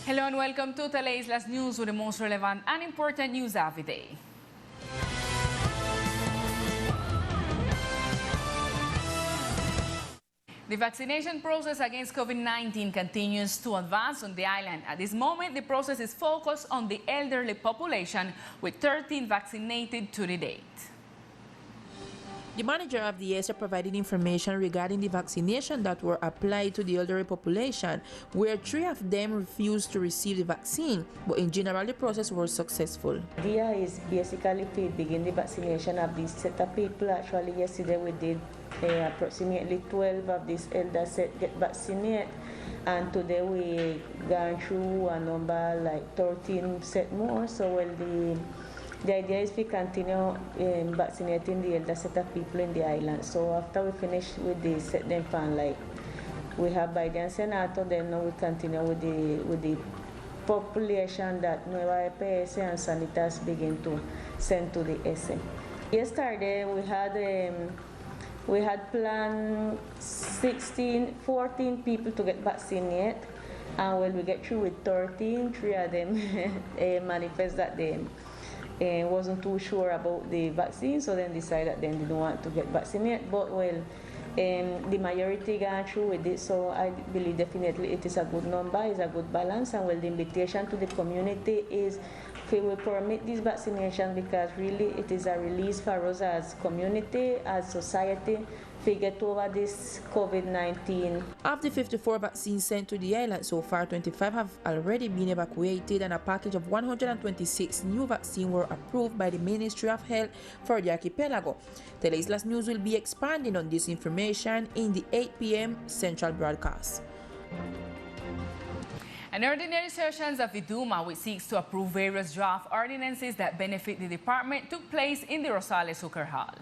Hello and welcome to Teleislas News with the most relevant and important news of the day. The vaccination process against COVID-19 continues to advance on the island. At this moment, the process is focused on the elderly population, with 13 vaccinated to the date. The manager of the ESA provided information regarding the vaccination that were applied to the elderly population, where 3 of them refused to receive the vaccine, but in general the process was successful. The idea is basically to begin the vaccination of this set of people. Actually, yesterday we did approximately 12 of this elder set get vaccinated, and today we gone through a number like 13 set more. So the idea is we continue vaccinating the elder set of people in the island. So after we finish with the set them plan, like we have Biden and Senator, then now we continue with the population that Nueva EPS and Sanitas begin to send to the SM. Yesterday we had planned 14 people to get vaccinated, and when we get through with 13, 3 of them manifest that they wasn't too sure about the vaccine, so then decided that they didn't want to get vaccinated. But the majority got through with it, so I believe definitely it is a good number, it's a good balance, and the invitation to the community is we will permit this vaccination because really it is a release for us as community, as society, to get over this COVID-19. Of the 54 vaccines sent to the island so far, 25 have already been evacuated, and a package of 126 new vaccines were approved by the Ministry of Health for the archipelago. Teleislas News will be expanding on this information in the 8 p.m. Central broadcast. An ordinary sessions of the Duma, which seeks to approve various draft ordinances that benefit the department, took place in the Rosales Hooker Hall.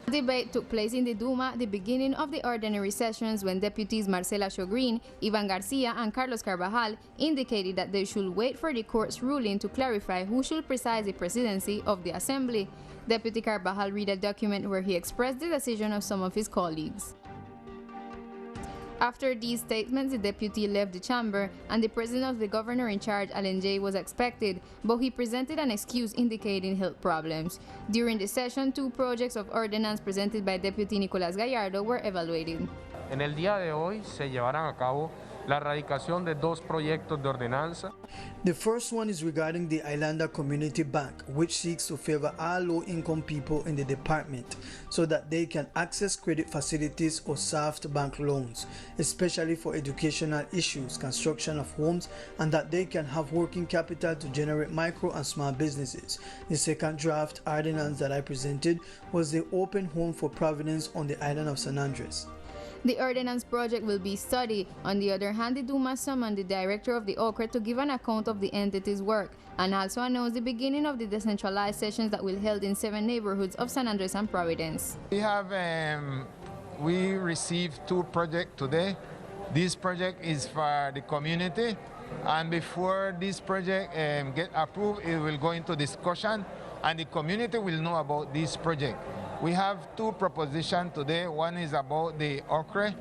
The debate took place in the Duma, the beginning of the ordinary sessions, when deputies Marcela Shogrin, Ivan Garcia, and Carlos Carvajal indicated that they should wait for the court's ruling to clarify who should preside the presidency of the assembly. Deputy Carvajal read a document where he expressed the decision of some of his colleagues. After these statements, the deputy left the chamber, and the presence of the governor in charge, Allen J., was expected, but he presented an excuse indicating health problems. During the session, 2 projects of ordinance presented by Deputy Nicolás Gallardo were evaluated. En el día de hoy se llevarán a cabo la erradicación de 2 proyectos de ordenanza. The first one is regarding the Islander Community Bank, which seeks to favor all low-income people in the department so that they can access credit facilities or soft bank loans, especially for educational issues, construction of homes, and that they can have working capital to generate micro and small businesses. The second draft ordinance that I presented was the open home for Providence on the island of San Andres. The ordinance project will be studied. On the other hand, the Duma summoned the director of the OCRE to give an account of the entity's work, and also announced the beginning of the decentralized sessions that will be held in 7 neighborhoods of San Andres and Providence. We received 2 projects today. This project is for the community, and before this project get approved, it will go into discussion, and the community will know about this project. We have 2 propositions today. One is about the OCRE,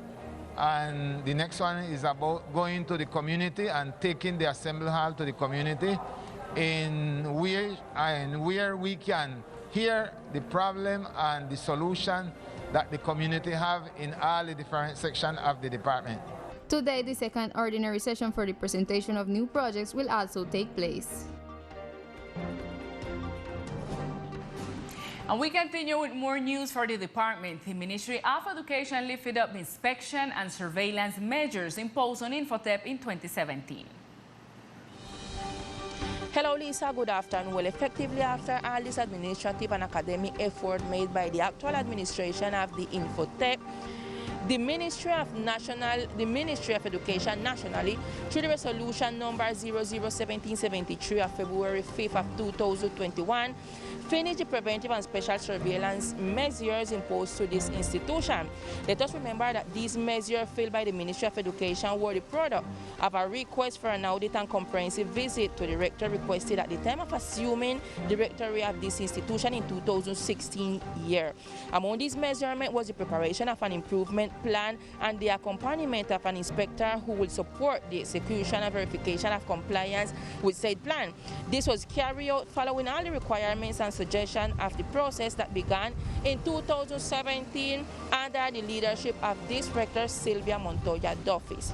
and the next one is about going to the community and taking the assembly hall to the community where we can hear the problem and the solution that the community have in all the different sections of the department. Today, the second ordinary session for the presentation of new projects will also take place. And we continue with more news for the department. The Ministry of Education lifted up inspection and surveillance measures imposed on INFOTEP in 2017. Hello Lisa, good afternoon. Well, effectively after all this administrative and academic effort made by the actual administration of the Infotech, the Ministry of Education nationally, through the resolution number 001773 of February 5th of 2021, finished the preventive and special surveillance measures imposed to this institution. Let us remember that these measures filed by the Ministry of Education were the product of a request for an audit and comprehensive visit to the rector requested at the time of assuming the rectory of this institution in 2016 year. Among these measurements was the preparation of an improvement plan and the accompaniment of an inspector who will support the execution and verification of compliance with said plan. This was carried out following all the requirements and suggestions of the process that began in 2017 under the leadership of Director Sylvia Montoya Duffis.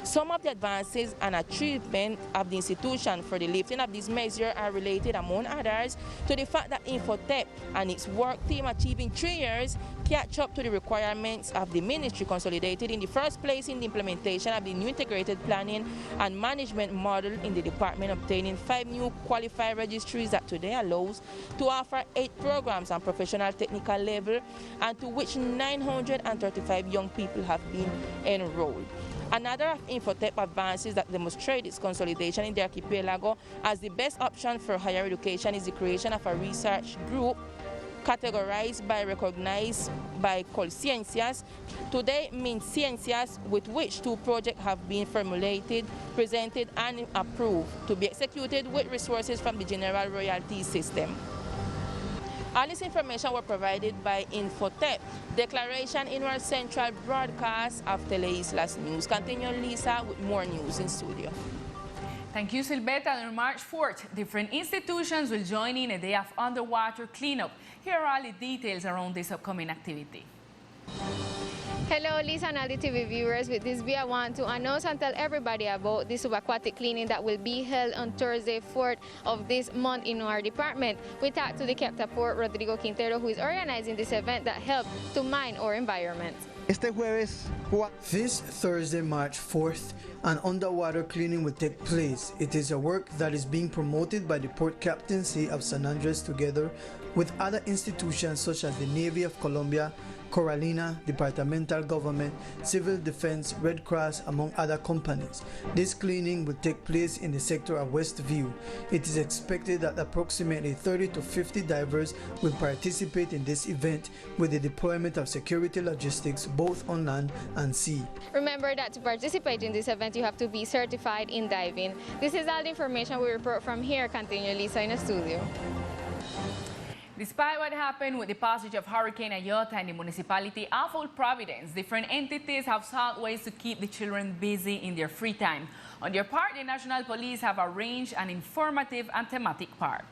Some of the advances and achievements of the institution for the lifting of this measure are related, among others, to the fact that INFOTEP and its work team achieving 3 years catch up to the requirements of the ministry, consolidated in the first place in the implementation of the new integrated planning and management model in the department, obtaining 5 new qualified registries that today allows to offer 8 programs on professional technical level, and to which 935 young people have been enrolled. Another of INFOTEP advances that demonstrate its consolidation in the archipelago as the best option for higher education is the creation of a research group categorized by recognized by Colciencias, today MinCiencias, with which 2 projects have been formulated, presented and approved to be executed with resources from the general royalty system. All this information were provided by Infotech. Declaration in our central broadcast of Teleislas News. Continue, Lisa, with more news in studio. Thank you, Silveta. On March 4th, different institutions will join in a day of underwater cleanup. Here are all the details around this upcoming activity. Hello, Lisa and all the TV viewers. With this video, I want to announce and tell everybody about the subaquatic cleaning that will be held on Thursday, 4th of this month in our department. We talked to the Captain Port, Rodrigo Quintero, who is organizing this event that helps to mine our environment. This Thursday, March 4th, an underwater cleaning will take place. It is a work that is being promoted by the Port Captaincy of San Andres together with other institutions such as the Navy of Colombia, Coralina, Departmental Government, Civil Defense, Red Cross, among other companies. This cleaning will take place in the sector of Westview. It is expected that approximately 30 to 50 divers will participate in this event with the deployment of security logistics both on land and sea. Remember that to participate in this event, you have to be certified in diving. This is all the information we report from here. Continue, Lisa, in the studio. Despite what happened with the passage of Hurricane Iota in the municipality of Providence, different entities have sought ways to keep the children busy in their free time. On their part, the National Police have arranged an informative and thematic park.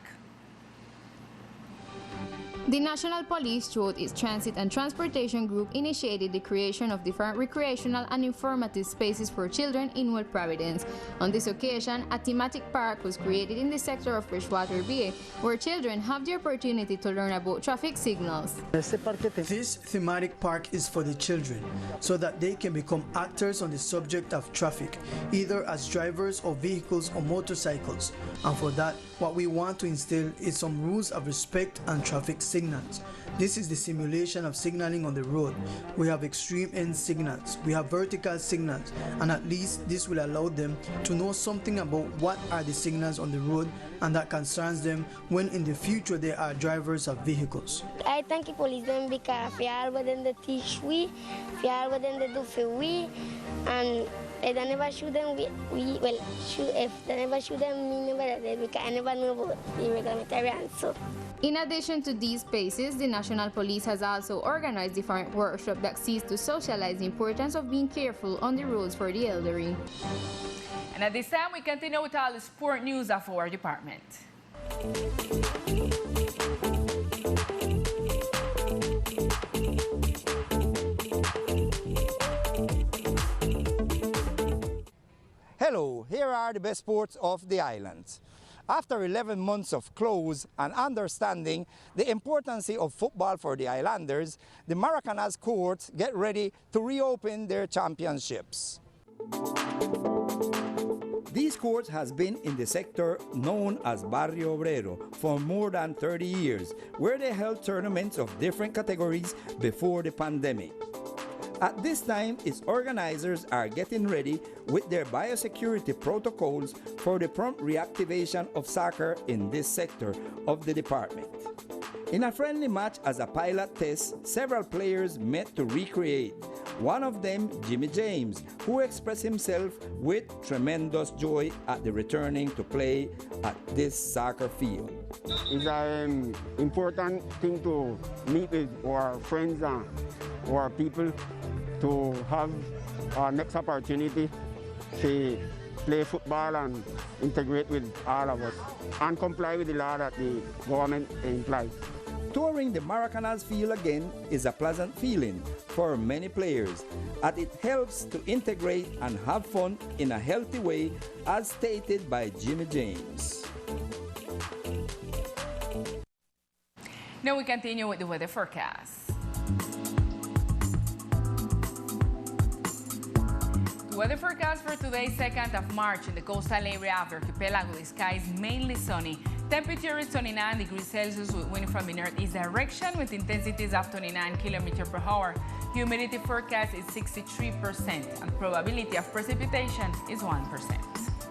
The National Police, through its Transit and Transportation Group, initiated the creation of different recreational and informative spaces for children in West Providence. On this occasion, a thematic park was created in the sector of Freshwater Bay, where children have the opportunity to learn about traffic signals. This thematic park is for the children, so that they can become actors on the subject of traffic, either as drivers of vehicles or motorcycles. And for that, what we want to instill is some rules of respect and traffic signals. This is the simulation of signaling on the road. We have extreme end signals, we have vertical signals, and at least this will allow them to know something about what are the signals on the road, and that concerns them when in the future they are drivers of vehicles. I thank the police them because for all what them they teach we, for all what them they do for we, and if they never shoot them, if they never shoot them, me never did because I never know about the regulamentarian. So. In addition to these spaces, the National Police has also organized different workshops that seeks to socialize the importance of being careful on the roads for the elderly. And at this time, we continue with all the sport news of our department. Hello, here are the best sports of the islands. After 11 months of close and understanding the importance of football for the islanders, the Maracana's courts get ready to reopen their championships. These courts has been in the sector known as Barrio Obrero for more than 30 years, where they held tournaments of different categories before the pandemic. At this time, its organizers are getting ready with their biosecurity protocols for the prompt reactivation of soccer in this sector of the department. In a friendly match as a pilot test, several players met to recreate. One of them, Jimmy James, who expressed himself with tremendous joy at the returning to play at this soccer field. It's an important thing to meet with our friends or people to have our next opportunity to play football and integrate with all of us and comply with the law that the government implies. Touring the Maracanas field again is a pleasant feeling for many players, as it helps to integrate and have fun in a healthy way, as stated by Jimmy James. Now we continue with the weather forecast. The weather forecast for today, 2nd of March, in the coastal area of the archipelago, the sky is mainly sunny. Temperature is 29 degrees Celsius with wind from the northeast direction with intensities of 29 km per hour. Humidity forecast is 63% and probability of precipitation is 1%.